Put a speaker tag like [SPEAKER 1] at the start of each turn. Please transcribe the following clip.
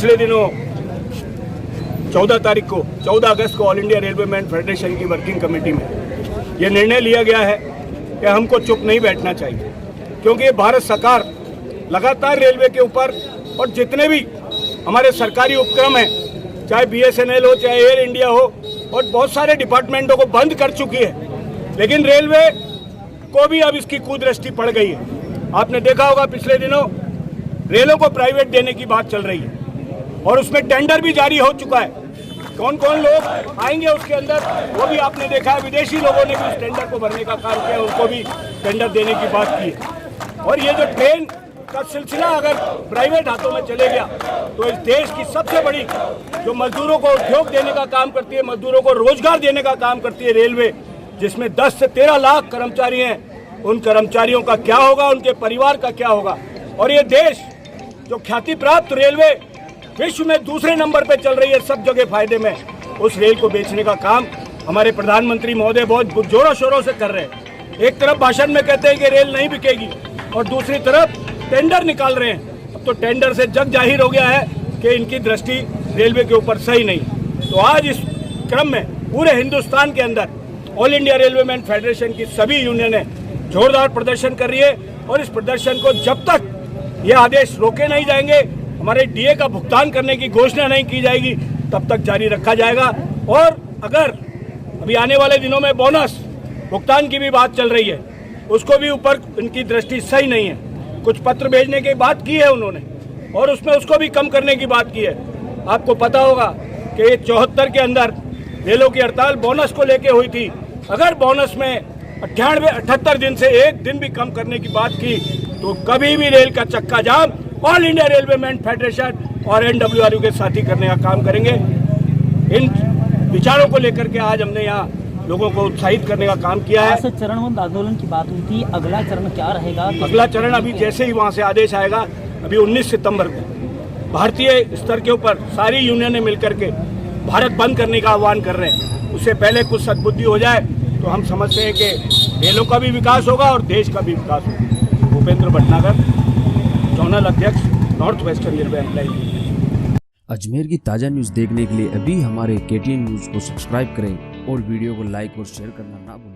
[SPEAKER 1] पिछले दिनों 14 अगस्त को all India railway men federation की वर्किंग कमेटी में ये निर्णय लिया गया है कि हमको चुप नहीं बैठना चाहिए, क्योंकि ये भारत सरकार लगातार रेलवे के ऊपर और जितने भी हमारे सरकारी उपक्रम हैं, चाहे BSNL हो, चाहे एयर इंडिया हो, और बहुत सारे डिपार्टमेंटों को बंद कर चुकी है, लेकिन रेलवे को भी अब इसकी कुदृष्टि पड़ गई है। आपने देखा होगा पिछले दिनों रेलों को प्राइवेट देने की बात चल रही है और उसमें टेंडर भी जारी हो चुका है। कौन कौन लोग आएंगे उसके अंदर वो भी आपने देखा है। विदेशी लोगों ने भी उस टेंडर को भरने का काम किया, उनको भी टेंडर देने की बात की है। और ये जो ट्रेन का सिलसिला अगर प्राइवेट हाथों में चले गया तो इस देश की सबसे बड़ी जो मजदूरों को उद्योग देने का काम करती है, मजदूरों को रोजगार देने का काम करती है रेलवे, जिसमें 10 से 13 लाख कर्मचारी हैं, उन कर्मचारियों का क्या होगा, उनके परिवार का क्या होगा। और ये देश जो ख्याति प्राप्त रेलवे विश्व में दूसरे नंबर पे चल रही है सब जगह फायदे में, उस रेल को बेचने का काम हमारे प्रधानमंत्री महोदय बहुत जोरों शोरों से कर रहे हैं। एक तरफ भाषण में कहते हैं कि रेल नहीं बिकेगी और दूसरी तरफ टेंडर निकाल रहे हैं। अब तो टेंडर से जग जाहिर हो गया है कि इनकी दृष्टि रेलवे के ऊपर सही नहीं। तो आज इस क्रम में पूरे हिंदुस्तान के अंदर all India railway men federation की सभी यूनियनें जोरदार प्रदर्शन कर रही है और इस प्रदर्शन को जब तक ये आदेश रोके नहीं जाएंगे, हमारे DA का भुगतान करने की घोषणा नहीं की जाएगी, तब तक जारी रखा जाएगा। और अगर अभी आने वाले दिनों में बोनस भुगतान की भी बात चल रही है, उसको भी ऊपर इनकी दृष्टि सही नहीं है। कुछ पत्र भेजने की बात की है उन्होंने और उसमें उसको भी कम करने की बात की है। आपको पता होगा कि 74 के अंदर रेलों की हड़ताल बोनस को लेके हुई थी। अगर बोनस में 78 दिन से एक दिन भी कम करने की बात की तो कभी भी रेल का चक्का जाम all India railway men federation और NWRU के साथी करने का काम करेंगे। इन विचारों को लेकर के आज हमने यहाँ लोगों को उत्साहित करने का काम किया है।
[SPEAKER 2] चरणबद्ध आंदोलन की बात हुई थी, अगला चरण क्या रहेगा?
[SPEAKER 1] अगला चरण अभी जैसे ही वहाँ से आदेश आएगा, अभी 19 सितंबर को भारतीय स्तर के ऊपर सारी यूनियनें मिलकर के भारत बंद करने का आह्वान कर रहे हैं। उससे पहले कुछ सद्बुद्धि हो जाए तो हम समझते हैं कि रेलों का भी विकास होगा और देश का भी विकास होगा। भूपेंद्र भटनागर, जोनल अध्यक्ष, north western railway employ.
[SPEAKER 3] Ajmer की ताज़ा न्यूज़ देखने के लिए अभी हमारे KTN न्यूज़ को सब्सक्राइब करें और वीडियो को लाइक और शेयर करना ना भूलें।